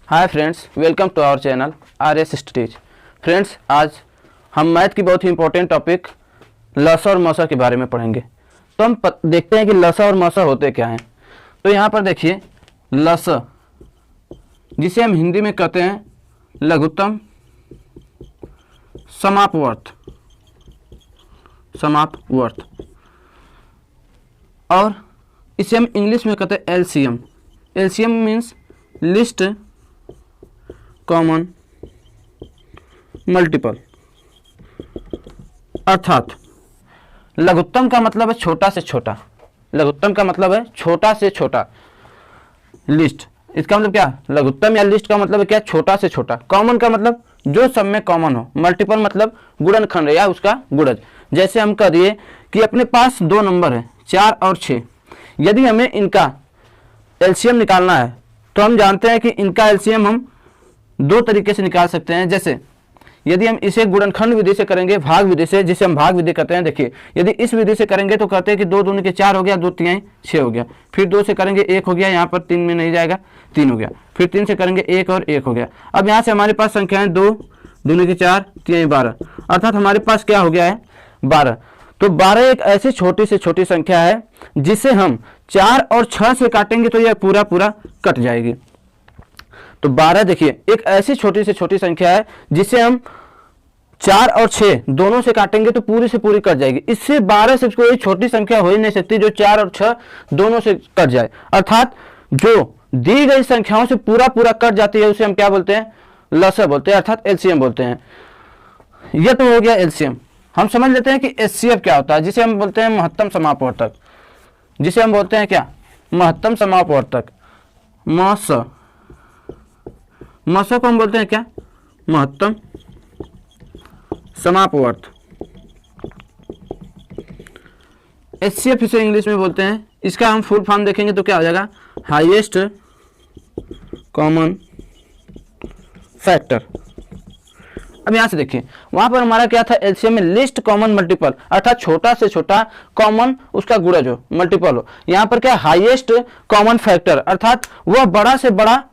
Hi friends, welcome to our channel RS studies. Friends, आज हम math की बहुत ही इंपॉर्टेंट टॉपिक लसा और मसा के बारे में पढ़ेंगे। तो हम देखते हैं कि लसा और मसा होते क्या हैं। तो यहाँ पर देखिए, लसा जिसे हम हिंदी में कहते हैं लघुत्तम समापवर्त, और इसे हम इंग्लिश में कहते हैं LCM। LCM means list common multiple, अर्थात लघुत्तम का मतलब है छोटा से छोटा। लघुत्तम का मतलब है छोटा से छोटा। लिस्ट, इसका मतलब क्या? लघुत्तम या लिस्ट का मतलब है क्या? छोटा से छोटा। कॉमन का मतलब जो सब में कॉमन हो। मल्टीपल मतलब गुणनखंड या उसका गुणज। जैसे हम कह दिए कि अपने पास दो नंबर है 4 और 6। यदि हमें इनका LCM निकालना है तो हम जानते हैं कि इनका LCM हम दो तरीके से निकाल सकते हैं। जैसे यदि हम इसे गुणनखंड विधि से करेंगे, भाग विधि से, जिसे हम भाग विधि कहते हैं। देखिए, यदि इस विधि से करेंगे तो कहते हैं कि 2 दूनी के 4 हो गया, 2 तिहाई 6 हो गया। फिर 2 से करेंगे 1 हो गया, यहाँ पर 3 में नहीं जाएगा, 3 हो गया। फिर 3 से करेंगे 1 और 1 हो गया। अब यहाँ से हमारे पास संख्याएं 2 दूनी के 4 तिहाई 12, अर्थात हमारे पास क्या हो गया है? 12। तो 12 एक ऐसी छोटी से छोटी संख्या है जिसे हम 4 और 6 से काटेंगे तो यह पूरा पूरा कट जाएगी। तो 12 देखिए एक ऐसी छोटी से छोटी संख्या है जिसे हम 4 और 6 दोनों से काटेंगे तो पूरी से पूरी कट जाएगी। इससे 12 से कोई छोटी संख्या हो ही नहीं सकती जो 4 और 6 दोनों से कट जाए। अर्थात जो दी गई संख्याओं से पूरा पूरा कट जाती है उसे हम क्या बोलते हैं? लसा बोलते हैं, अर्थात LCM बोलते हैं। यह तो हो गया LCM। हम समझ लेते हैं कि HCF क्या होता है, जिसे हम बोलते हैं महत्तम समापवर्तक। जिसे हम बोलते हैं क्या? महत्तम समापवर्तक। मसा को हम बोलते हैं क्या? महत्तम समापवर्त। HCF इसे इंग्लिश में बोलते हैं। इसका हम फुल फॉर्म देखेंगे तो क्या हो जाएगा? Highest common factor. अब यहां से देखिए, वहां पर हमारा क्या था? LCM में लिस्ट कॉमन मल्टीपल, अर्थात छोटा से छोटा कॉमन उसका गुणज हो, मल्टीपल हो। यहां पर क्या? हाईएस्ट कॉमन फैक्टर, अर्थात वह बड़ा से बड़ा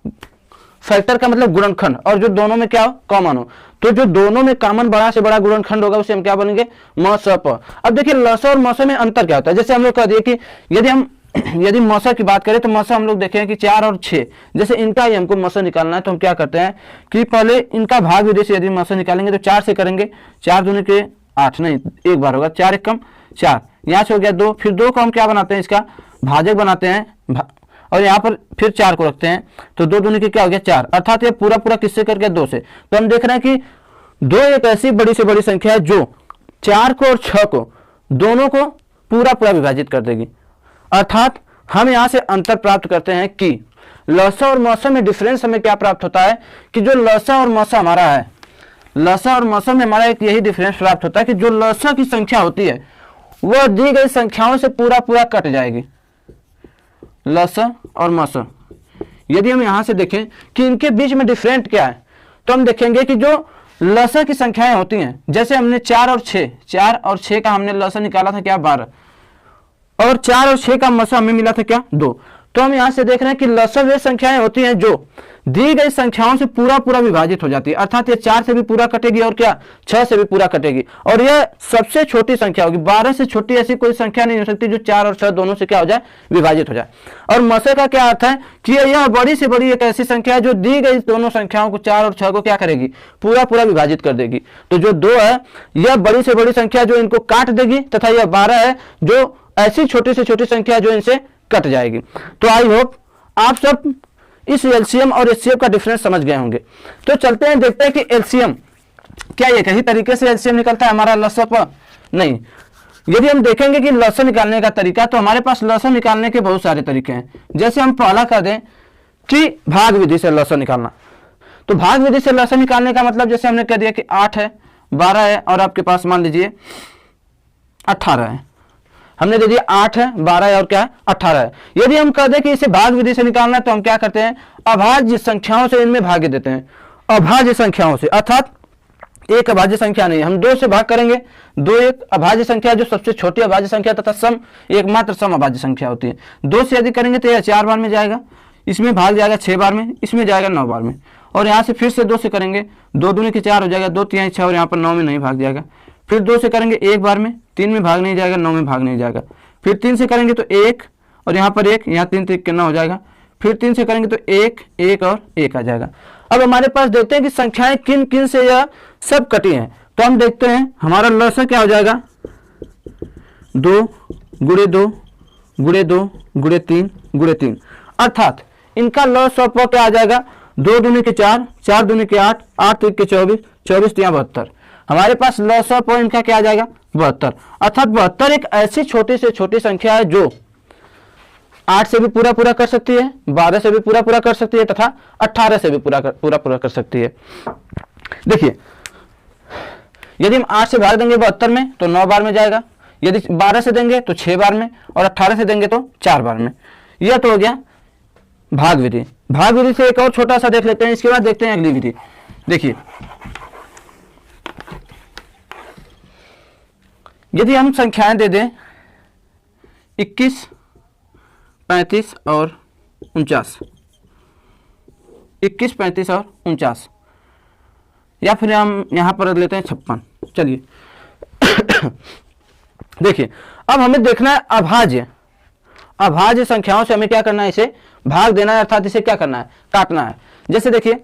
फैक्टर का मतलब गुणनखंड, और जो दोनों में क्या हो? कॉमन हो। तो जो दोनों में कॉमन बड़ा से बड़ा गुणनखंड होगा उसे हम क्या बनेंगे? मसप। अब देखिए, लसा और मसा में अंतर क्या होता है? जैसे हम लोग कह दिए कि यदि मसा की बात करें तो मसा हम लोग देखें कि 4 और 6, जैसे इनका ही हमको मसा निकालना है तो हम क्या करते हैं कि पहले इनका भाग विधि से यदि मसा निकालेंगे तो 4 से करेंगे, 4 दूनी के 8, नहीं एक बार होगा, 4 एक कम 4, यहाँ से हो गया 2। फिर 2 को हम क्या बनाते हैं? इसका भाजक बनाते हैं, और यहाँ पर फिर 4 को रखते हैं, तो 2 दूनी के क्या हो गया? 4। अर्थात ये पूरा पूरा किससे कर गया? 2 से। तो हम देख रहे हैं कि 2 एक ऐसी बड़ी से बड़ी संख्या है जो 4 को और 6 को दोनों को पूरा पूरा विभाजित कर देगी। अर्थात हम यहाँ से अंतर प्राप्त करते हैं कि लसा और मसा में डिफरेंस हमें क्या प्राप्त होता है कि जो लसा और मसा हमारा है, लसा और मसा में हमारा एक यही डिफरेंस प्राप्त होता है कि जो लसा की संख्या होती है वह दी गई संख्याओं से पूरा पूरा कट जाएगी। लसा और मसा, यदि हम यहां से देखें कि इनके बीच में डिफरेंट क्या है तो हम देखेंगे कि जो लसा की संख्याएं होती हैं, जैसे हमने 4 और 6 का हमने लसा निकाला था क्या? 12, और 4 और 6 का मसा हमें मिला था क्या? 2। तो हम यहां से देख रहे हैं कि लसा वे संख्याएं होती हैं जो दी गई संख्याओं से पूरा पूरा विभाजित हो जाती है। अर्थात ये 4 से भी पूरा कटेगी और क्या? 6 से भी पूरा कटेगी, और यह सबसे छोटी संख्या होगी। 12 से छोटी ऐसी कोई संख्या नहीं हो सकती जो 4 और 6 दोनों से क्या हो जाए? विभाजित हो जाए। और मसा का क्या अर्थ है कि यह बड़ी से बड़ी एक ऐसी संख्या है जो दी गई दोनों संख्याओं को 4 और 6 को क्या करेगी? पूरा पूरा विभाजित कर देगी। तो जो 2 है यह बड़ी से बड़ी संख्या जो इनको काट देगी, तथा यह 12 है जो ऐसी छोटी से छोटी संख्या जो इनसे कट जाएगी। तो आई होप आप सब इस LCM और HCF का डिफरेंस समझ गए होंगे। तो चलते हैं, देखते हैं कि LCM क्या एक ही तरीके से LCM निकलता है हमारा लसा पर? नहीं। यदि हम देखेंगे कि लसा निकालने का तरीका, तो हमारे पास लसा निकालने के बहुत सारे तरीके हैं। जैसे हम पहला कर दें कि भाग विधि से लसा निकालना। तो भाग विधि से लसा निकालने का मतलब, जैसे हमने कह दिया कि 8 है, 12 है, और आपके पास मान लीजिए 18 है। हमने दे दिया 8 है, 12 है और क्या है? 18 है। यदि हम कह दें कि इसे भाग विधि से निकालना है तो हम क्या करते हैं? अभाज्य संख्याओं से इनमें भागे देते हैं। अभाज्य संख्याओं से, अर्थात एक अभाज्य संख्या नहीं, हम 2 से भाग करेंगे। 2 एक अभाज्य संख्या जो सबसे छोटी अभाज्य संख्या तथा सम एकमात्र सम अभाज्य संख्या होती है। 2 से यदि करेंगे तो यह 4 बार में जाएगा, इसमें भाग जाएगा 6 बार में, इसमें जाएगा 9 बार में। और यहाँ से फिर से 2 से करेंगे, 2 दूनी के 4 हो जाएगा, 2 तिहाई 6 और यहाँ पर 9 में नहीं भाग जाएगा। फिर 2 से करेंगे 1 बार में, 3 में भाग नहीं जाएगा, 9 में भाग नहीं जाएगा। फिर 3 से करेंगे तो 1 और यहाँ पर 1, यहाँ 3 3 के 9 हो जाएगा। फिर 3 से करेंगे तो 1 1 और 1 आ जाएगा। अब हमारे पास देखते हैं कि संख्याएं किन किन से यह सब कटी हैं। तो हम देखते हैं हमारा लसा क्या हो जाएगा, 2 गुणे 2 गुणे 2 गुणे 3 गुणे 3, अर्थात इनका लॉस ऑफ क्या आ जाएगा, 2 दूनी के 4, 4 दूनी के 8, 8 3 के 24, 24 3 72। हमारे पास लॉस ऑफ इनका क्या आ जाएगा, 72। अर्थात 72 एक ऐसी छोटी से छोटी संख्या है जो 8 से भी पूरा कर सकती है, 12 से भी पूरा कर सकती है तथा 18 से भी पूरा कर सकती है। देखिए, यदि हम 8 से भाग देंगे 72 में तो 9 बार में जाएगा, यदि 12 से देंगे तो 6 बार में, और 18 से देंगे तो 4 बार में। यह तो हो गया भाग विधि। भाग विधि से एक और छोटा सा देख लेते हैं, इसके बाद देखते हैं अगली विधि। देखिए, यदि हम संख्याएं दे दें 21, 35 और 49, 21, 35 और 49, या फिर हम यहां पर रख लेते हैं 56। चलिए देखिए, अब हमें देखना है अभाज्य संख्याओं से हमें क्या करना है, इसे भाग देना है, अर्थात इसे क्या करना है, काटना है। जैसे देखिए,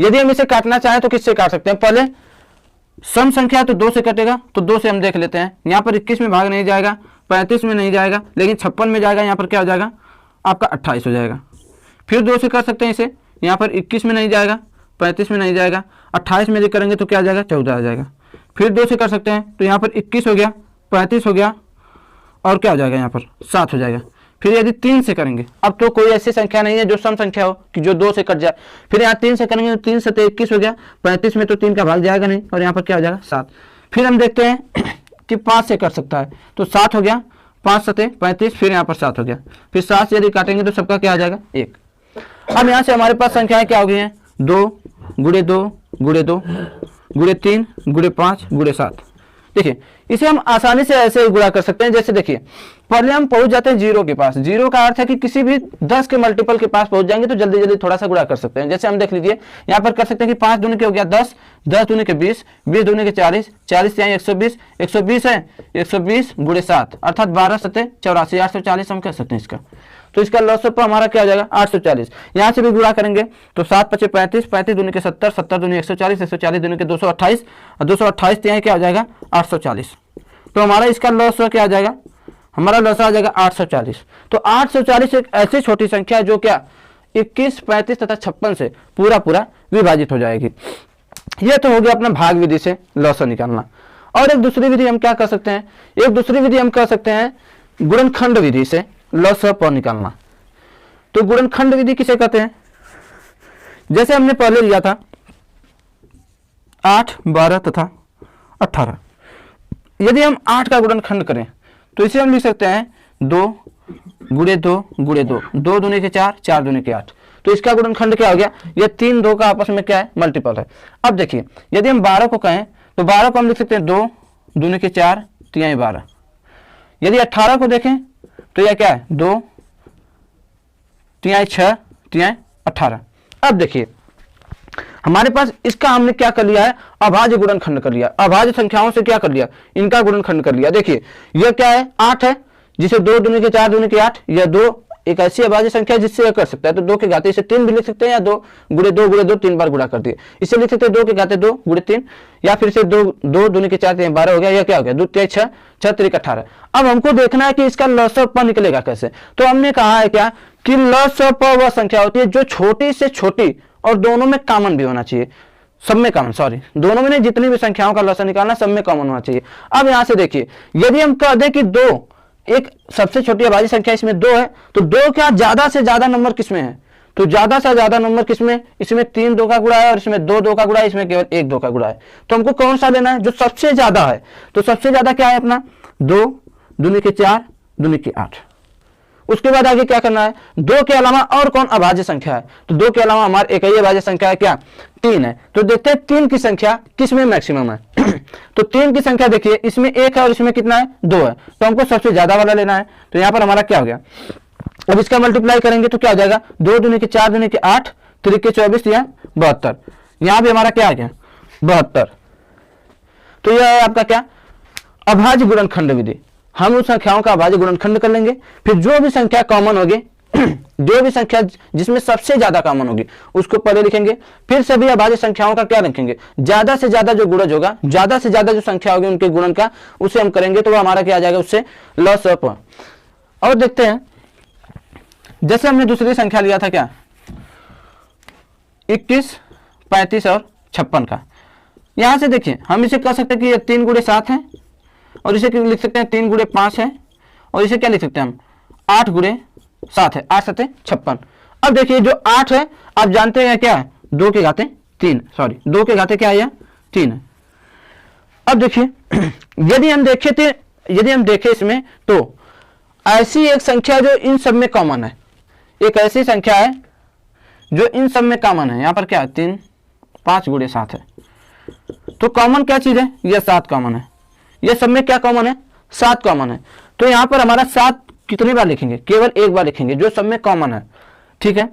यदि हम इसे काटना चाहें तो किससे काट सकते हैं, पहले सम संख्या तो 2 से कटेगा, तो 2 से हम देख लेते हैं। यहाँ पर 21 में भाग नहीं जाएगा, 35 में नहीं जाएगा, लेकिन 56 में जाएगा। यहाँ पर क्या हो जाएगा, आपका 28 हो जाएगा। फिर 2 से कर सकते हैं इसे, यहाँ पर 21 में नहीं जाएगा, 35 में नहीं जाएगा, 28 में यदि करेंगे तो क्या आ जाएगा, 14 आ जाएगा। फिर 2 से कर सकते हैं, तो यहाँ पर 21 हो गया, 35 हो गया, और क्या हो जाएगा, यहाँ पर 7 हो जाएगा। फिर यदि 3 से करेंगे, अब तो कोई ऐसी संख्या नहीं है जो सम संख्या हो कि जो 2 से कट जाए। फिर यहाँ 3 से करेंगे तो 3 से 21 हो गया, 35 में तो 3 का भाग जाएगा नहीं, और यहाँ पर क्या हो जाएगा, 7। फिर हम देखते हैं कि 5 से कर सकता है, तो 7 हो गया, 5 7 35, फिर यहाँ पर 7 हो गया। फिर 7 से यदि काटेंगे तो सबका क्या आ जाएगा, 1। अब यहाँ से हमारे पास संख्याएं क्या हो गई हैं, 2 गुणे 2 गुणे 2 गुणे 3 गुणे 5 गुणे 7। देखिए, इसे हम आसानी से ऐसे ही गुणा कर सकते हैं। जैसे देखिए, पहले हम पहुंच जाते हैं 0 के पास। 0 का अर्थ है कि किसी भी 10 के मल्टीपल के पास पहुंच जाएंगे तो जल्दी जल्दी थोड़ा सा गुणा कर सकते हैं। जैसे हम देख लीजिए, यहाँ पर कर सकते हैं कि 5 दूनी के हो गया 10, 10 दूनी के 20, 20 दूनी के 40, 40 से 120, 120 है, 120 गुणे 7, अर्थात 12 7 84, 840 हम कह सकते हैं इसका। तो इसका लॉसअप हमारा क्या हो जाएगा, 840। यहाँ से भी गुणा करेंगे तो 7 5 35, 35 दूनी के 70, 70 दूनी 140, 140 दूनी के 228, और 228 यहाँ क्या हो जाएगा, 840। तो हमारा इसका लॉस क्या आ जाएगा, हमारा लॉस आ जाएगा 840। तो 840 एक ऐसी छोटी संख्या जो क्या 21, 35 तथा 56 से पूरा विभाजित हो जाएगी। यह तो हो गया अपना भाग विधि से लॉस निकालना। और एक दूसरी विधि हम क्या कर सकते हैं, एक दूसरी विधि हम कर सकते हैं गुणनखंड विधि से लॉस निकालना। तो गुणनखंड विधि किसे कहते हैं, जैसे हमने पहले लिया था 8, 12 तथा 18। यदि हम 8 का गुणनखंड करें तो इसे हम लिख सकते हैं 2 गुणे 2 गुणे 2, 2 दूनी के 4, 4 दूनी के 8। तो इसका गुणनखंड क्या हो गया, यह 3 2 का आपस में क्या है, मल्टीपल है। अब देखिए, यदि हम 12 को कहें तो 12 को हम लिख सकते हैं 2 दूनी के 4, 3 12। यदि 18 को देखें तो यह क्या है, 2 3 6, 3 18। अब देखिए, हमारे पास इसका हमने क्या कर लिया है, अभाज्य गुणनखंड कर लिया। अभाज्य संख्याओं से क्या कर लिया, इनका गुणनखंड कर लिया। देखिए, यह क्या है, 8 है, जिसे 2 दूनी के 4 दूनी के 8, यह 2 एक ऐसी अभाज्य संख्या है जिससे यह कर सकता है। तो 2 के घाते इसे 3 भी लिख सकते हैं, या 2 गुणे 2 गुणे 2 3 बार गुणा कर दिए, इसे लिख सकते हैं 2 के घाते 2 गुणे 3, या फिर से 2 दूनी के 4 3 12 हो गया। यह क्या हो गया, 2 3 6, 6 3 18। अब हमको देखना है कि इसका लॉसअप निकलेगा कैसे। तो हमने कहा है क्या कि लॉसअप वह संख्या होती है जो छोटी से छोटी और दोनों में कॉमन भी होना चाहिए, सब में कॉमन, सॉरी दोनों में नहीं, जितनी भी संख्याओं का लॉस निकालना सब में कॉमन होना चाहिए। अब यहां से देखिए, यदि हम कह दें कि 2 एक सबसे छोटी अभाज्य संख्या इसमें 2 है, तो 2 क्या ज्यादा से ज्यादा नंबर किसमें है, तो ज्यादा से ज्यादा नंबर किसमें, इसमें 3 2 का गुणा है, और इसमें 2 2 का गुणा है, इसमें केवल 1 2 का गुणा है। तो हमको कौन सा लेना है, जो सबसे ज्यादा है। तो सबसे ज्यादा क्या है अपना, 2 दूनी के 4 दूनी के 8। उसके बाद आगे क्या करना है, 2 के अलावा और कौन अभाज्य संख्या है, तो 2 के अलावा हमारे एक ही अभाज्य संख्या है क्या, 3 है। तो देखते हैं 3 की संख्या किसमें मैक्सिमम है। तो 3 की संख्या देखिए, इसमें 1 है और इसमें कितना है, 2 है। तो हमको सबसे ज्यादा वाला लेना है। तो यहाँ पर हमारा क्या हो गया, अब इसका मल्टीप्लाई करेंगे तो क्या हो जाएगा, 2 दूनी के 4 दूनी के 8 3 के 24 या 72। यहां भी हमारा क्या आ गया 72। तो यह है आपका क्या अभाज्य गुणनखंड विधि। हम उन संख्याओं का अभाज्य गुणनखंड कर लेंगे, फिर जो भी संख्या कॉमन होगी जो भी संख्या जिसमें सबसे ज्यादा कॉमन होगी उसको पहले लिखेंगे, फिर सभी अभाज्य संख्याओं का क्या लिखेंगे, ज्यादा से ज्यादा जो गुणज होगा, ज्यादा से ज्यादा जो संख्या होगी उनके गुणन का उसे हम करेंगे, तो वो हमारा क्या आ जाएगा उससे लॉस ऑफ। और देखते हैं जैसे हमने दूसरी संख्या लिया था क्या 21 35 और 56 का। यहां से देखिए हम इसे कह सकते हैं कि ये 3 गुणे 7 है, और इसे लिख सकते हैं 3 गुणे 5 है, और इसे क्या लिख सकते हैं हम 8 गुणे 7 है, 8 7 56। अब देखिए जो 8 है आप जानते हैं क्या है 2 के घाते 3, सॉरी 2 के घाते क्या है 3 है। अब देखिए यदि हम देखें इसमें तो ऐसी एक संख्या जो इन सब में कॉमन है, एक ऐसी संख्या है जो इन सब में कॉमन है। यहां पर क्या है 3 5 गुणे 7 है, तो कॉमन क्या चीज है, यह 7 कॉमन है। यह सब में क्या कॉमन है 7 कॉमन है। तो यहां पर हमारा 7 कितनी बार लिखेंगे, केवल एक बार लिखेंगे जो सब में कॉमन है, ठीक है।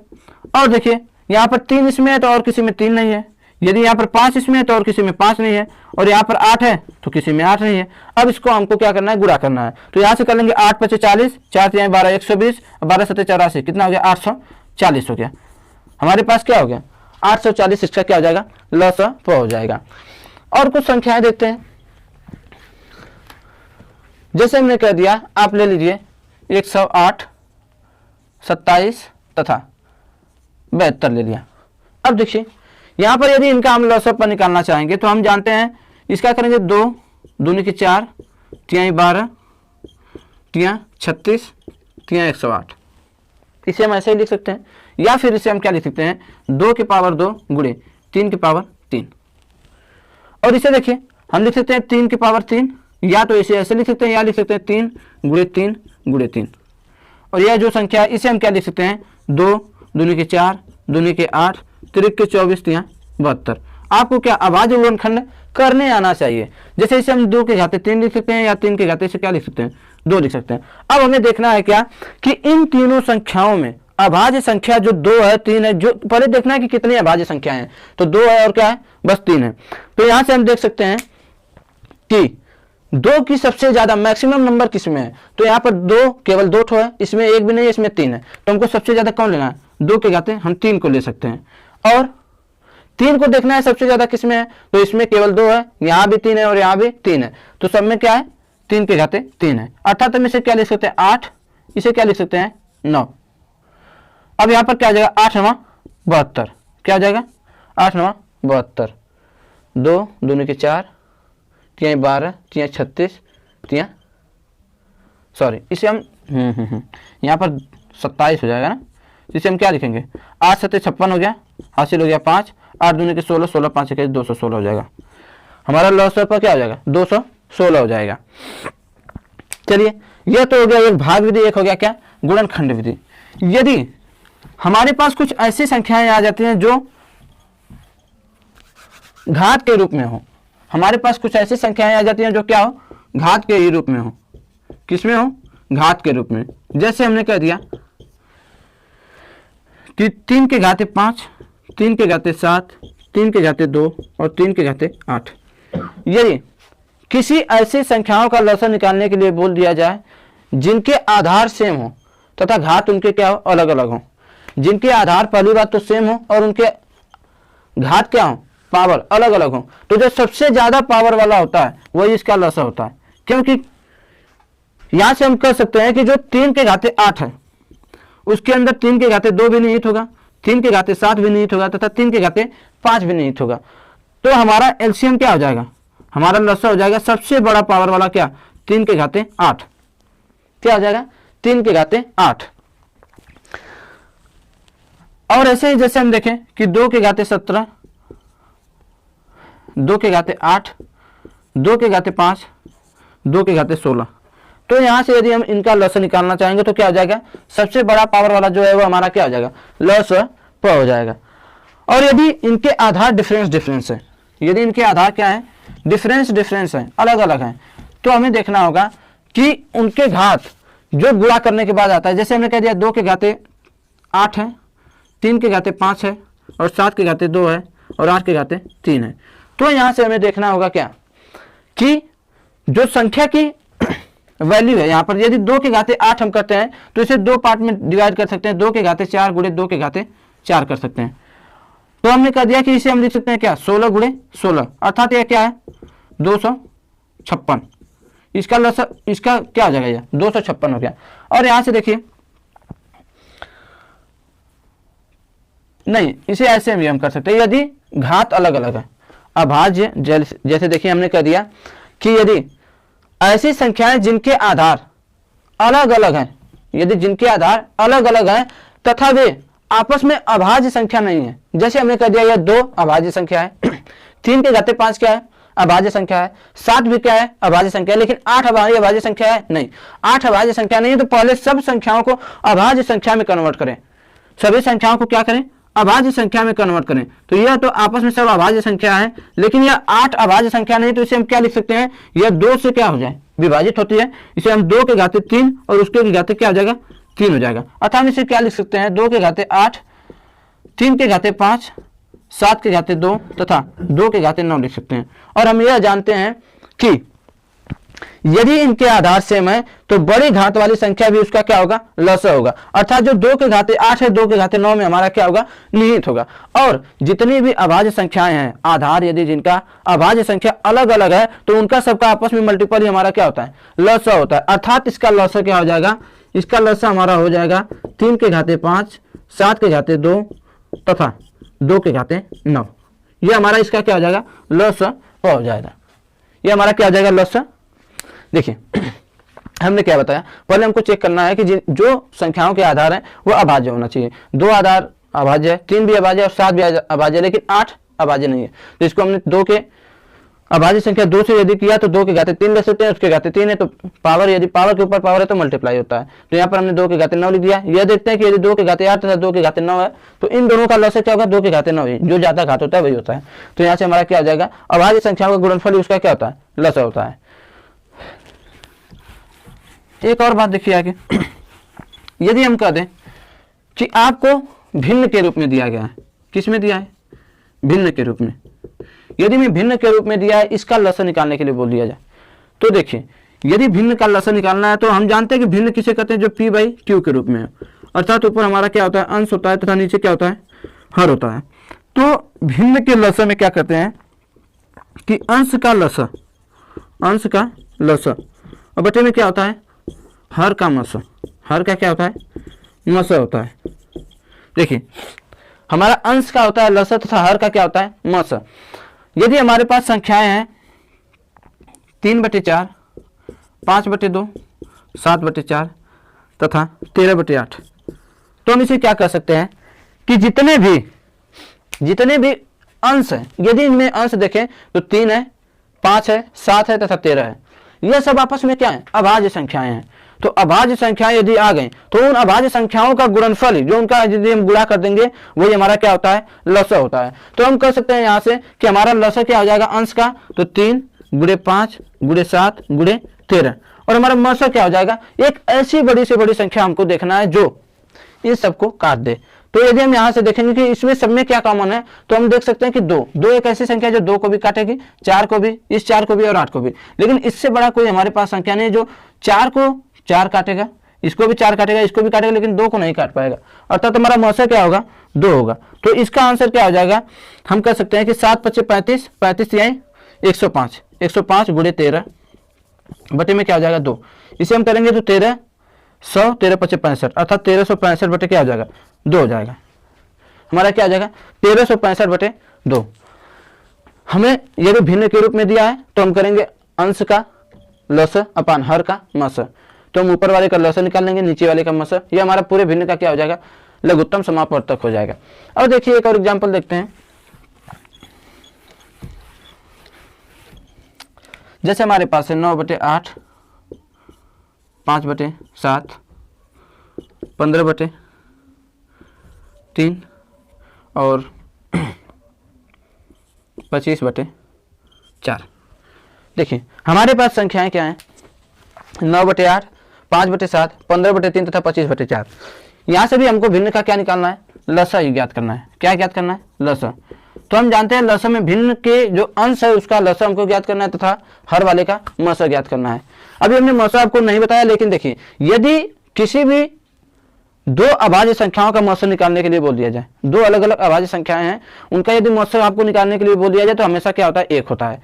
और देखिए यहां पर 3 इसमें है तो और किसी में 3 नहीं है, यदि यहाँ पर 5 इसमें है तो और किसी में 5 नहीं है, और यहाँ पर 8 है तो किसी में 8 नहीं है। अब इसको हमको क्या करना है गुणा करना है, तो यहाँ से कर लेंगे 8 5 40, 4 3 12 120, 12 7 84, कितना हो गया 840 हो गया। हमारे पास क्या हो गया 840, इसका क्या हो जाएगा लॉस ऑफ हो जाएगा। और कुछ संख्याएं देखते हैं, जैसे हमने कह दिया आप ले लीजिए 108 27 तथा 72 ले लिया। अब देखिए यहां पर यदि इनका हम लॉस ऑफ पर निकालना चाहेंगे तो हम जानते हैं इसका करेंगे 2 दूनी के 4 3 12 3 36 3 108। इसे हम ऐसे ही लिख सकते हैं, या फिर इसे हम क्या लिख सकते हैं 2 की पावर 2 गुणे 3 की पावर 3। और इसे देखिए हम लिख सकते हैं 3 की पावर 3, या तो इसे ऐसे लिख सकते हैं या लिख सकते हैं 3 गुणे 3 गुणे 3। और यह जो संख्या है इसे हम क्या लिख सकते हैं 2 दूनी के 4 दूनी के 8 3 के 24 3 72। आपको क्या अभाज्य गुणनखंड करने आना चाहिए। जैसे इसे हम 2 के घाते 3 लिख सकते हैं, या 3 के घाते से क्या लिख सकते हैं 2 लिख सकते हैं। अब हमें देखना है क्या कि इन तीनों संख्याओं में अभाज्य संख्या जो 2 है 3 है, जो पहले देखना है कि कितनी अभाज्य संख्या है, तो 2 है और क्या है बस 3 है। तो यहां से हम देख सकते हैं कि 2 की सबसे ज्यादा मैक्सिमम नंबर किसमें है, तो यहाँ पर 2 केवल 2 ठो है, इसमें एक भी नहीं है, इसमें 3 है। तो हमको सबसे ज्यादा कौन लेना है 2 के घाते हम 3 को ले सकते हैं। और 3 को देखना है सबसे ज्यादा किसमें है, तो इसमें केवल 2 है, यहाँ भी 3 है और यहाँ भी 3 है, तो सब में क्या है 3 के घाते 3 है। अर्थात हम इसे क्या लिख सकते हैं 8, इसे क्या लिख सकते हैं 9। अब यहाँ पर क्या आ जाएगा 8 9 72, क्या आ जाएगा 8 9 72, 2 दूनी के 4 3 12 3 36 3, सॉरी इसे हम यहाँ पर 27 हो जाएगा ना, इसे हम क्या लिखेंगे 8 7 56 हो गया, हासिल हो गया 5, 8 दूनी के 16 16 5 21 216 हो जाएगा। हमारा लॉस पर क्या हो जाएगा 216 हो जाएगा। चलिए यह तो हो गया एक भाग विधि, एक हो गया क्या गुणनखंड विधि। यदि हमारे पास कुछ ऐसी संख्याएं आ जाती हैं जो घात के रूप में हो, हमारे पास कुछ ऐसी संख्याएं आ जाती हैं जो क्या हो घात के रूप में हो, किसमें हो घात के रूप में। जैसे हमने कह दिया कि 3 के घाते 5 3 के घाते 7 3 के घाते 2 और 3 के घाते 8। यदि किसी ऐसी संख्याओं का लॉस निकालने के लिए बोल दिया जाए जिनके आधार सेम हो तथा घात उनके क्या हो अलग अलग हो, जिनके आधार पहली बात तो सेम हो और उनके घात क्या हो पावर अलग अलग हो, तो जो सबसे ज्यादा पावर वाला होता है वही इसका लॉस होता है। क्योंकि यहां से हम कह सकते हैं कि जो 3 के घाते 8 है उसके अंदर 3 के घाते 2 भी निहित होगा, 3 के घाते 7 भी निहित होगा तथा 3 के घाते 5 भी निहित होगा। तो हमारा एलसीएम क्या हो जाएगा, हमारा लॉस हो जाएगा सबसे बड़ा पावर वाला क्या 3 के घाते 8, क्या हो जाएगा 3 के घाते 8। और ऐसे ही जैसे हम देखें कि 2 के घाते 17 2 के घाते 8 2 के घाते 5 2 के घाते 16। तो यहां से यदि हम इनका लॉस निकालना चाहेंगे तो क्या हो जाएगा सबसे बड़ा पावर वाला जो है वो हमारा क्या हो जाएगा लॉस हो जाएगा। और यदि इनके आधार डिफरेंस है, यदि इनके आधार क्या है डिफरेंस है अलग अलग है, तो हमें देखना होगा कि उनके घात जो गुणा करने के बाद आता है, जैसे हमने कह दिया 2 के घाते 8 है, 3 के घाते 5 है, और 7 के घाते 2 है, और 8 के घाते 3 है। तो यहाँ से हमें देखना होगा क्या कि जो संख्या की वैल्यू है यहाँ पर, यदि 2 के घाते 8 हम करते हैं तो इसे 2 पार्ट में डिवाइड कर सकते हैं, 2 के घाते 4 गुणे 2 के घाते 4 कर सकते हैं। तो हमने कह दिया कि इसे हम लिख सकते हैं क्या 16 गुणे 16, अर्थात यह क्या है 256। इसका लसा, इसका क्या हो जाएगा, यह 256 हो गया। और यहां से देखिए, नहीं इसे ऐसे भी हम कर सकते हैं यदि घात अलग अलग है। अभाज्य जैसे देखिए हमने कह दिया कि यदि ऐसी संख्याएं जिनके आधार अलग अलग हैं, यदि जिनके आधार अलग अलग हैं तथा वे आपस में अभाज्य संख्या नहीं है, जैसे हमने कह दिया यह 2 अभाज्य संख्या है, 3 के घाते 5 क्या है अभाज्य संख्या है, 7 भी क्या है अभाज्य संख्या है, लेकिन 8 अभाज्य संख्या है नहीं, 8 अभाज्य संख्या नहीं है। तो पहले सब संख्याओं को अभाज्य संख्या में कन्वर्ट करें, सभी संख्याओं को क्या करें अभाज्य संख्या में कन्वर्ट करें। तो यह तो आपस में सब अभाज्य संख्या है, लेकिन यह 8 अभाज्य संख्या नहीं, तो इसे हम क्या लिख सकते हैं, यह 2 से क्या हो जाए विभाजित होती है, इसे हम 2 के घाते 3 और उसके घाते क्या हो जाएगा 3 हो जाएगा। अतः हम इसे क्या लिख सकते हैं 2 के घाते 8, 3 के घाते 5, 7 के घाते 2 तथा 2 के घाते 9 लिख सकते हैं। और हम यह जानते हैं कि यदि इनके आधार सेम है तो बड़ी घात वाली संख्या भी उसका क्या होगा लसा होगा, अर्थात जो 2 के घाते 8 है 2 के घाते 9 में हमारा क्या होगा निहित होगा। और जितनी भी अभाज्य संख्याएं हैं, आधार यदि जिनका अभाज्य संख्या अलग अलग है तो उनका सबका आपस में मल्टीपल ही हमारा क्या होता है लसा होता है, अर्थात इसका लसा क्या हो जाएगा, इसका लसा हमारा हो जाएगा 3 के घाते 5, 7 के घाते 2 तथा 2 के घाते 9। यह हमारा इसका क्या हो जाएगा लसा हो जाएगा, यह हमारा क्या हो जाएगा लसा। देखिए हमने क्या बताया, पहले हमको चेक करना है कि जो संख्याओं के आधार हैं वो अभाज्य होना चाहिए। 2 आधार अभाज्य है, 3 भी अभाज्य और 7 भी अभाज्य है, लेकिन 8 अभाज्य नहीं है। तो इसको हमने 2 के अभाज्य संख्या 2 से यदि किया तो 2 के घाते 3 ले सकते हैं, उसके घाते 3 है तो पावर, यदि पावर के ऊपर पावर है तो मल्टीप्लाई होता है। तो यहाँ पर हमने 2 के घाते 9 लिख दिया। यह देखते हैं कि यदि 2 के घाते 8 तथा 2 के घाते 9 है तो इन दोनों का लसा क्या होगा 2 के घाते 9 ही, जो ज्यादा घात होता है वही होता है। तो यहाँ से हमारा क्या हो जाएगा अभाज्य संख्याओं का गुणनफल उसका क्या होता है लसा होता है। एक और बात देखिए आगे, यदि हम कह दें कि आपको भिन्न के रूप में दिया गया है, किस में दिया है भिन्न के रूप में, यदि मैं भिन्न के रूप में दिया है इसका लसा निकालने के लिए बोल दिया जाए, तो देखिए यदि भिन्न का लसा निकालना है तो हम जानते हैं कि भिन्न किसे कहते हैं जो p बाई क्यू के रूप में है, अर्थात ऊपर हमारा क्या होता है अंश होता है तथा नीचे क्या होता है हर होता है। तो भिन्न के लसा में क्या कहते हैं कि अंश का लसा और बटे में क्या होता है हर का मसा, हर का क्या होता है मसा होता है। देखिए हमारा अंश का होता है लसा तथा हर का क्या होता है मसा। यदि हमारे पास संख्याएं हैं 3/4, 5/2, 7/4 तथा 13/8, तो हम इसे क्या कर सकते हैं कि जितने भी अंश हैं, यदि इनमें अंश देखें तो 3 है, 5 है, 7 है तथा 13 है, यह सब आपस में क्या है अभाज्य संख्याएं हैं। तो अभाज्य संख्याएं यदि आ गई तो उन अभाज्य संख्याओं का गुणनफल जो उनका यदि हम गुणा कर देंगे वही हमारा क्या होता है लसा होता है। तो हम कह सकते हैं यहाँ से कि हमारा लसा क्या हो जाएगा अंश का, तो 3 गुणे 5 गुणे 7 गुणे 13, और हमारा मसा क्या हो जाएगा एक ऐसी बड़ी से बड़ी संख्या हमको देखना है जो इन सबको काट दे। तो यदि हम यहाँ से देखेंगे कि इसमें सब में क्या कॉमन है तो हम देख सकते हैं कि 2 एक ऐसी संख्या जो 2 को भी काटेगी, 4 को भी, इस 4 को भी और 8 को भी, लेकिन इससे बड़ा कोई हमारे पास संख्या नहीं जो 4 को 4 काटेगा, इसको भी 4 काटेगा, इसको भी काटेगा, लेकिन 2 को नहीं काट पाएगा, अर्थात हमारा मौसा क्या होगा 2 होगा। तो इसका आंसर क्या हो जाएगा, हम कह सकते हैं कि 7×5 = 35, 35 यानी 105, 105 गुणे 13 बटे में क्या हो जाएगा 2। इसे हम करेंगे तो 13 100, 13×5 = 65, अर्थात 1365 बटे क्या हो जाएगा 2 हो जाएगा। हमारा क्या हो जाएगा 1365/2। हमें यदि भिन्न के रूप में दिया है तो हम करेंगे अंश का लसा अपान हर का मसा, तो हम ऊपर वाले का लसा निकाल लेंगे, नीचे वाले का मसा, ये हमारा पूरे भिन्न का क्या हो जाएगा लघुत्तम समापवर्तक हो जाएगा। अब देखिए एक और एग्जांपल देखते हैं। जैसे हमारे पास है 9/8, 5/7, 15/3 और 25/4। देखिए हमारे पास संख्याएं क्या हैं 9/8, 5/7, 15/3 तथा 25/4। यहाँ से भी हमको भिन्न का क्या निकालना है, लसा ही ज्ञात करना है। क्या ज्ञात करना है, लसा। तो हम जानते हैं लसा में भिन्न के जो अंश है उसका लसा हमको ज्ञात करना है तथा हर वाले का मसा ज्ञात करना है। अभी हमने मसा आपको नहीं बताया, लेकिन देखिए यदि किसी भी दो अभाज्य संख्याओं का मौसम निकालने के लिए बोल दिया जाए, दो अलग अलग अभाज्य संख्याएं हैं, उनका यदि मौसम आपको निकालने के लिए बोल दिया जाए तो हमेशा क्या होता है, एक होता है।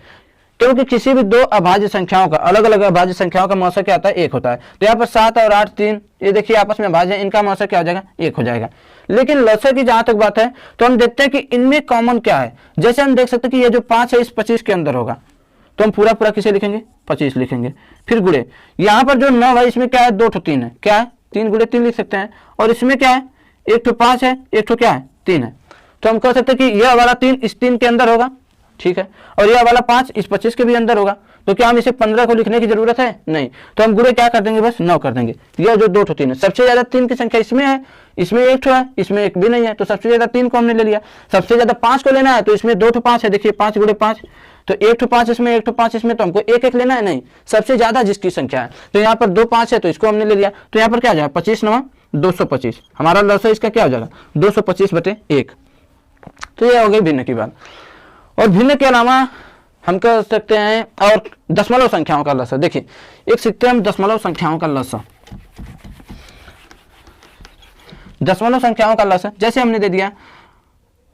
क्योंकि किसी भी दो अभाज्य संख्याओं का, अलग अलग अभाज्य संख्याओं का मौसम क्या होता है, एक होता है। तो यहाँ पर 7 और 8, 3 ये देखिए आपस में अभाज्य है, इनका मौसम क्या हो जाएगा, एक हो जाएगा। लेकिन लसा की जहां तक बात है तो हम देखते हैं कि इनमें कॉमन क्या है। जैसे हम देख सकते हैं कि ये जो 5 है इस 25 के अंदर होगा, तो हम पूरा पूरा किसे लिखेंगे, 25 लिखेंगे। फिर गुणे, यहाँ पर जो 9 है इसमें क्या है, 2 3 है, क्या है 3 गुणे 3 लिख सकते हैं। और इसमें क्या है, 1 तो 5 है, 1 तो क्या है 3 है। तो हम कह सकते हैं कि यह वाला 3 इस 3 के अंदर होगा, ठीक है, और यह वाला 5 इस 25 के भी अंदर होगा। तो क्या हम इसे 15 को लिखने की जरूरत है, नहीं। तो हम गुणे क्या कर देंगे, बस 9 कर देंगे। यह जो 2 3 है, सबसे ज्यादा 3 की संख्या इसमें है, इसमें 1 है, इसमें 1 भी नहीं है, तो सबसे ज्यादा 3 को हमने ले लिया। सबसे ज्यादा 5 को लेना है तो इसमें 2 5 है, देखिए 5 गुणे 5, तो 1 5 इसमें, 1 5 इसमें, तो हमको 1 1 लेना है, नहीं, सबसे ज्यादा जिसकी संख्या है। तो यहाँ पर 2 5 है तो इसको हमने ले लिया। तो यहाँ पर क्या आ जाएगा, 25 9 225, हमारा लसा इसका क्या हो जाएगा, 225/1। तो ये हो गई भिन्न की बात। और भिन्न के अलावा हम कह सकते हैं और दशमलव संख्याओं का लसा। देखिए एक सीखते हैं हम दशमलव संख्याओं का लसा। दशमलव संख्याओं का लसा जैसे हमने दे दिया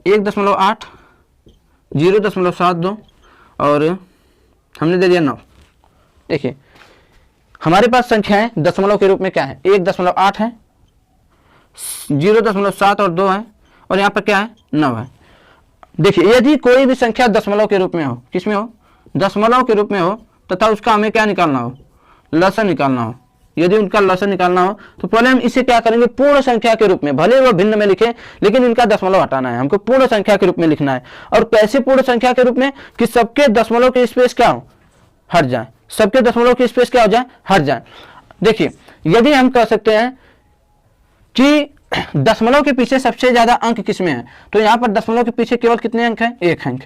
1.8, 0.72 और हमने दे दिया 9। देखिए हमारे पास संख्याएं दशमलव के रूप में क्या है, 1.8 है, 0.7 और 2 है, और यहाँ पर क्या है 9 है। देखिए यदि कोई भी संख्या दशमलव के रूप में हो, किसमें हो, दशमलव के रूप में हो, तथा उसका हमें क्या निकालना हो, लसा निकालना हो। यदि उनका लसा निकालना हो तो पहले हम इसे क्या करेंगे, पूर्ण संख्या के रूप में, भले वो भिन्न में लिखे लेकिन इनका दशमलव हटाना है, हमको पूर्ण संख्या के रूप में लिखना है। और कैसे पूर्ण संख्या के रूप में, कि सबके दशमलव के स्पेस क्या हो, हट जाए, सबके दशमलव की स्पेस क्या हो जाए, हट जाए। देखिए यदि हम कह सकते हैं कि दशमलव के पीछे सबसे ज्यादा अंक किसमें है, तो यहाँ पर दशमलव के पीछे केवल कितने अंक हैं, 1 अंक।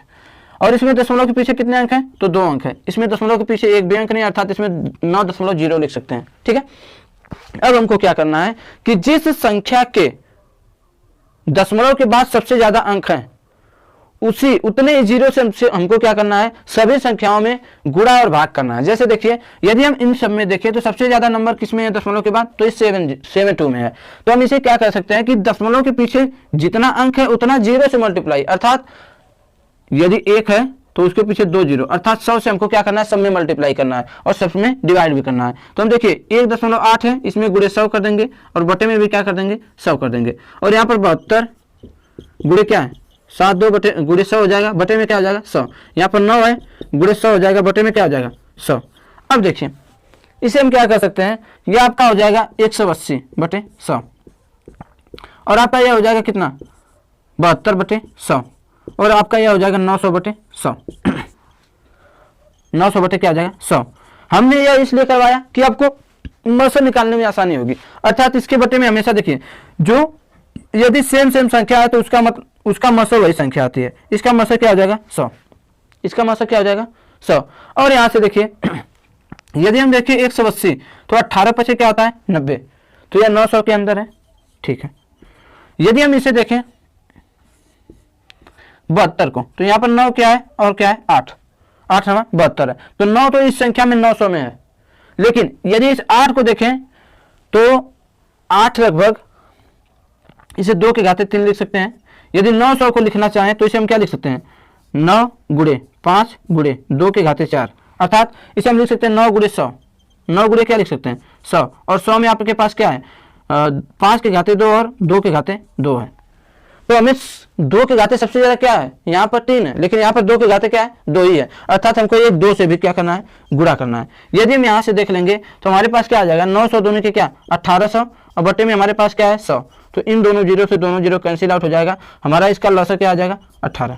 और इसमें दशमलव के पीछे कितने अंक हैं, तो 2 अंक है। इसमें दशमलव के पीछे 1 भी अंक नहीं, अर्थात इसमें 9.0 लिख सकते हैं, ठीक है। अब हमको क्या करना है कि जिस संख्या के दशमलव के बाद सबसे ज्यादा अंक हैं उसी उतने जीरो से हमको क्या करना है, सभी संख्याओं में गुणा और भाग करना है। जैसे देखिए यदि हम इन सब में देखें तो सबसे ज्यादा नंबर किसमें है दशमलव के बाद, तो इस 72 में है। तो हम इसे क्या कर सकते हैं कि दशमलव के पीछे जितना अंक है उतना 0 से मल्टीप्लाई, अर्थात यदि 1 है तो उसके पीछे 2 0, अर्थात 100 से हमको क्या करना है, सब में मल्टीप्लाई करना है और सब में डिवाइड भी करना है। तो हम देखिए 1.8 है, इसमें गुणे 100 कर देंगे और बटे में भी क्या कर देंगे, 100 कर देंगे। और यहाँ पर 72 गुणे क्या है, 7 2 बटे गुणे 100 हो जाएगा, बटे में क्या हो जाएगा 100। यहाँ पर 9 है, गुणे 100 हो जाएगा, बटे में क्या हो जाएगा 100। अब देखिए इसे हम क्या कर सकते हैं, यह आपका हो जाएगा 180/100 और आपका यह हो जाएगा कितना, 72/100 और आपका यह हो जाएगा 900/100। 900 बटे क्या आ जाएगा 100। हमने यह इसलिए करवाया कि आपको मौसम निकालने में आसानी होगी, अर्थात इसके बटे में हमेशा देखिए जो यदि सेम संख्या है तो उसका मौसम वही संख्या आती है। इसका मौसम क्या हो जाएगा 100, इसका मौसम क्या हो जाएगा 100। और यहां से देखिए यदि हम देखिए 180 तो 18 पचे क्या होता है 90, तो यह 900 के अंदर है, ठीक है। यदि हम इसे देखें 72 को, तो यहाँ पर 9 क्या है और क्या है 8 हमारा 72 है, तो 9 तो इस संख्या में 900 में है। लेकिन यदि इस 8 को देखें तो 8 लगभग इसे 2 के घाते 3 लिख सकते हैं। यदि 900 को लिखना चाहें तो इसे हम क्या लिख सकते हैं, 9 गुणे 5 गुणे 2 के घाते 4, अर्थात इसे हम लिख सकते हैं 9 गुणे 100। 9 गुणे क्या लिख सकते हैं 100, और 100 में आपके पास क्या है 5 के घाते 2 और 2 के घाते 2 है। तो हमें 2 के घाते सबसे ज्यादा क्या है, यहाँ पर 3 है, लेकिन यहाँ पर 2 के घाते क्या है 2 ही है, अर्थात हमको ये 2 से भी क्या करना है, गुणा करना है। यदि हम यहाँ से देख लेंगे तो हमारे पास क्या आ जाएगा 900 दोनों के क्या 1800 और बटे में हमारे पास क्या है 100, तो इन दोनों जीरो से दोनों जीरो कैंसिल आउट हो जाएगा। हमारा इसका लसा क्या आ जाएगा 18,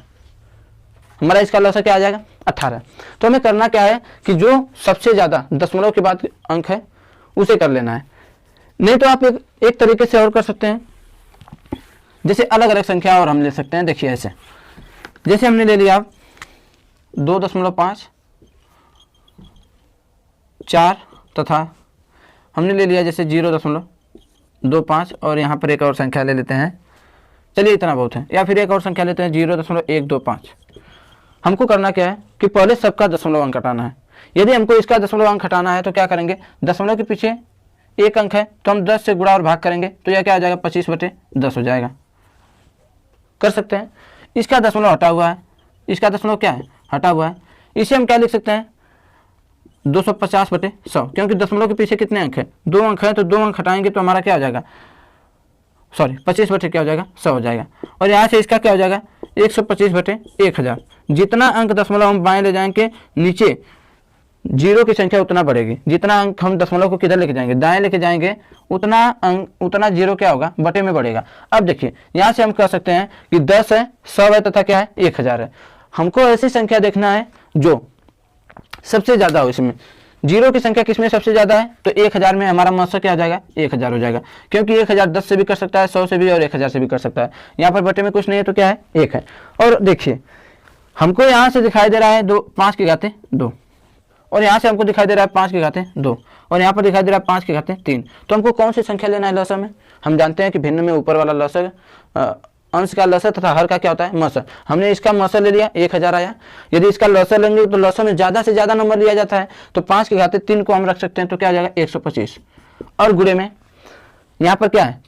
हमारा इसका लसा क्या आ जाएगा 18। तो हमें करना क्या है कि जो सबसे ज्यादा दशमलव के बाद अंक है उसे कर लेना है। नहीं तो आप एक तरीके से और कर सकते हैं, जैसे अलग अलग संख्या और हम ले सकते हैं। देखिए ऐसे जैसे हमने ले लिया 2.5 4 तथा हमने ले लिया जैसे 0.25 और यहाँ पर एक और संख्या ले लेते हैं, चलिए इतना बहुत है, या फिर एक और संख्या लेते हैं 0.125। हमको करना क्या है कि पहले सबका दशमलव अंक हटाना है। यदि हमको इसका दशमलव अंक हटाना है तो क्या करेंगे, दशमलव के पीछे एक अंक है तो हम 10 से गुणा और भाग करेंगे तो यह क्या आ जाएगा, 25/10 हो जाएगा। कर सकते हैं। इसका दशमलव हटा हुआ है, इसका दशमलव क्या है, हटा हुआ है, इसे हम क्या लिख सकते हैं, 250/100, क्योंकि दशमलव के पीछे कितने अंक है, 2 अंक है, तो 2 अंक हटाएंगे तो हमारा क्या हो जाएगा, 25 क्या हो जाएगा, 100 हो जाएगा। और यहाँ से इसका क्या हो जाएगा, 125/1000। जितना अंक दशमलव हम बाएं ले जाएंगे नीचे जीरो की संख्या उतना बढ़ेगी, जितना अंक हम दशमलव को किधर लेके जाएंगे, दाएं लेके जाएंगे, उतना अंक उतना जीरो क्या होगा, बटे में बढ़ेगा। अब देखिए यहाँ से हम कह सकते हैं कि 10 है, 100 है तथा क्या है, 1000 है। हमको ऐसी संख्या देखना है जो सबसे ज़्यादा हो। इसमें जीरो की संख्या किसमें सबसे ज़्यादा है, तो 1000 में हमारा मौसा क्या हो जाएगा, 1000 हो जाएगा, क्योंकि 1000 10 से भी कर सकता है, 100 से भी और 1000 से भी कर सकता है। यहाँ पर बटे में कुछ नहीं है तो क्या है, 1 है। और देखिए हमको यहाँ से दिखाई दे रहा है 5 की घातें 2, और यहाँ से हमको दिखाई दे रहा है 5 की घातें 2, और यहाँ पर दिखाई दे रहा है 5 की घातें 3। तो हमको कौन सी संख्या लेना है लसम में, हम जानते हैं कि भिन्न में ऊपर वाला लसम अंश का लसर तथा हर का क्या होता है, मसर। हमने इसका मसर ले लिया, 1000 आया। यदि इसका लसर लेंगे तो लसर में ज़्यादा से ज़्यादा नंबर लिया जाता है, तो 5 की घातें 3 को हम रख सकते हैं तो क्या आ जाएगा, 125। और गुणे में यहाँ पर क्या है,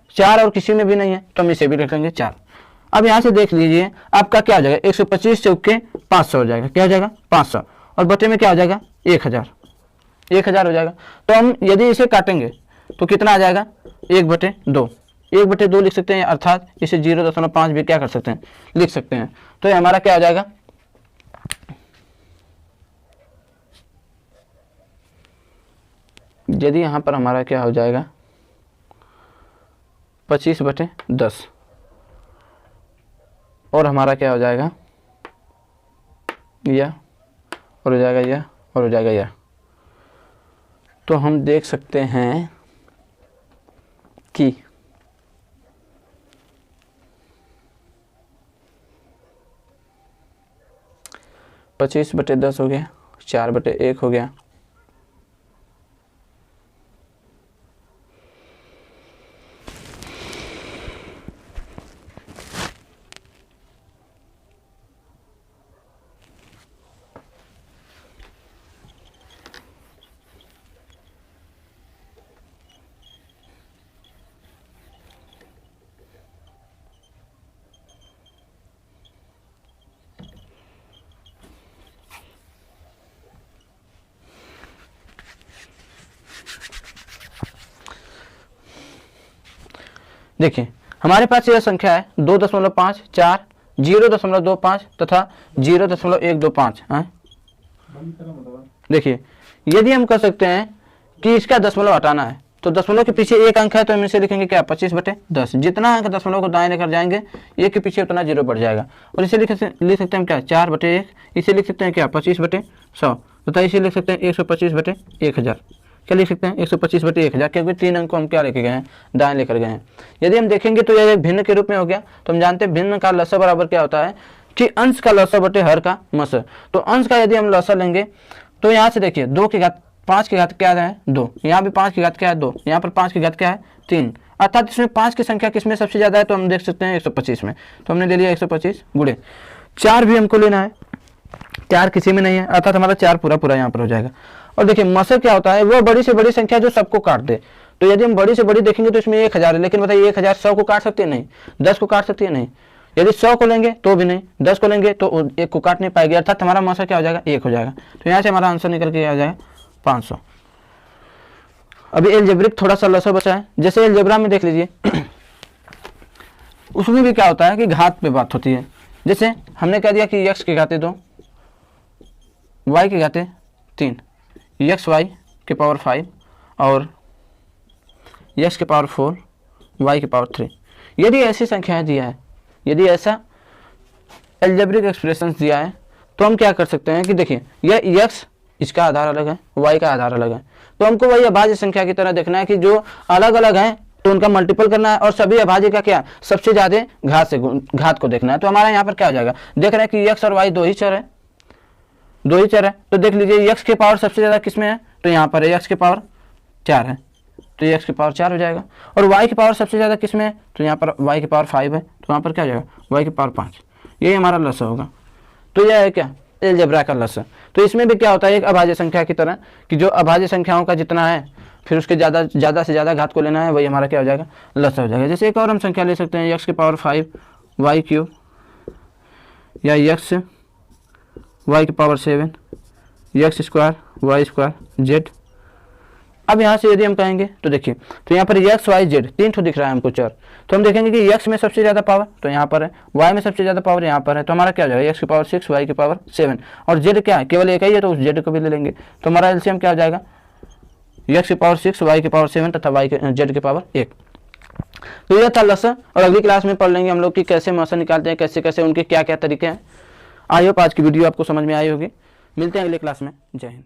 4 और किसी में भी नहीं है तो हम इसे भी रखेंगे 4। अब यहाँ से देख लीजिए आपका क्या हो जाएगा, 125 चौके 500 हो जाएगा, क्या हो जाएगा, 500, और बटे में क्या हो जाएगा, 1000 हो जाएगा। तो हम यदि इसे काटेंगे तो कितना आ जाएगा, 1/2 1/2 लिख सकते हैं, अर्थात इसे 0.5 भी क्या कर सकते हैं, लिख सकते हैं। तो ये हमारा क्या हो जाएगा, यदि यहाँ पर हमारा क्या हो जाएगा 25/10, और हमारा क्या हो जाएगा, यह और हो जाएगा यह और हो जाएगा यह। तो हम देख सकते हैं कि 25/10 हो गया, 4/1 हो गया, देखिए हमारे पास यह संख्या है 2.5, 4, 0.25 तथा 0.125 है। देखिए यदि हम कर सकते हैं कि इसका दशमलव हटाना है तो दशमलव के पीछे एक अंक है तो हम इसे लिखेंगे क्या, 25/10। जितना अंक दशमलव को दाएं लेकर जाएंगे एक के पीछे उतना जीरो बढ़ जाएगा, और इसे लिख सकते हैं क्या, 4/1। इसे लिख सकते हैं क्या, 25/100 तथा इसे लिख सकते हैं 125/1000। क्या लिख सकते हैं, 125/1000, क्योंकि 3 अंक को हम क्या लेके गए हैं, दाएं लेकर गए हैं। यदि हम देखेंगे तो यह एक भिन्न के रूप में हो गया। तो हम जानते हैं भिन्न का लसर बराबर क्या होता है कि अंश का लसर बटे हर का मसर। तो अंश का यदि हम लसर लेंगे तो यहाँ से देखिए 2 की घात 5 की घात क्या है, 2, यहाँ भी 5 की घात क्या है, 2, यहाँ पर 5 की घात क्या है, 3, अर्थात इसमें 5 की संख्या किसमें सबसे ज़्यादा है, तो हम देख सकते हैं 125 में। तो हमने ले लिया 125 गुणे 4 भी हमको लेना है, 4 किसी में नहीं है, अर्थात हमारा 4 पूरा यहाँ पर हो जाएगा। और देखिए मसर क्या होता है, वो बड़ी से बड़ी संख्या जो सबको काट दे। तो यदि हम बड़ी से बड़ी देखेंगे तो इसमें 1000 है, लेकिन बताइए 1000 100 को काट सकती है, नहीं, 10 को काट सकती है, नहीं। यदि 100 को लेंगे तो भी नहीं, 10 को लेंगे तो 1 को काट नहीं पाएगी, अर्थात हमारा मसर क्या हो जाएगा, 1 हो जाएगा। तो यहाँ से हमारा आंसर निकल के आ जाएगा 500। अभी एलजेब्रिक थोड़ा सा लसर बचा है, जैसे एलजेब्रा में देख लीजिए उसमें भी क्या होता है कि घात पे बात होती है। जैसे हमने कह दिया कि x की घातें 2, y की घातें 3, xy के पावर 5 और x के पावर 4, y के पावर 3। यदि ऐसी संख्याएं दिया है, यदि ऐसा एल्जेब्रिक एक्सप्रेशन दिया है तो हम क्या कर सकते हैं कि देखिए यह x इसका आधार अलग है, y का आधार अलग है, तो हमको वही अभाज्य संख्या की तरह देखना है कि जो अलग अलग हैं तो उनका मल्टीपल करना है, और सभी अभाज्य का क्या सबसे ज़्यादा घात को देखना है। तो हमारा यहाँ पर क्या हो जाएगा, देख रहे हैं कि x और y दो ही चर है, तो देख लीजिए x के पावर सबसे ज़्यादा किस में है, तो यहाँ पर है x के पावर 4 है, तो ये x की पावर 4 हो जाएगा। और y की पावर सबसे ज़्यादा किस में है, तो यहाँ पर y की पावर 5 है, तो वहाँ पर क्या हो जाएगा y की पावर 5। यही हमारा लसा होगा। तो यह है क्या, अलजेब्रा का लसा। तो इसमें भी क्या होता है, एक अभाज्य संख्या की तरह कि जो अभाज्य संख्याओं का जितना है फिर उसके ज़्यादा से ज़्यादा घात को लेना है, वही हमारा क्या हो जाएगा, लसा हो जाएगा। जैसे एक और हम संख्या ले सकते हैं, x की पावर 5 y क्यूब, या x y की power 7 x square y square z। अब यहाँ से यदि हम कहेंगे तो देखिए, तो यहाँ पर x y z 3 ठो दिख रहा है हमको चर, तो हम देखेंगे कि x में सबसे ज़्यादा पावर तो यहाँ पर है, y में सबसे ज़्यादा पावर यहाँ पर है, तो हमारा क्या हो जाएगा x की पावर 6 y की पावर 7, और z क्या है, केवल एक ही है तो उस z को भी ले लेंगे, तो हमारा एलसीएम क्या हो जाएगा, x की पावर 6 y की पावर 7 तथा z की पावर 1। तो यह था लसा, और अगली क्लास में पढ़ लेंगे हम लोग कि कैसे मसा निकालते हैं, कैसे कैसे उनके क्या क्या तरीके हैं। आई होप आज की वीडियो आपको समझ में आई होगी। मिलते हैं अगले क्लास में। जय हिंद।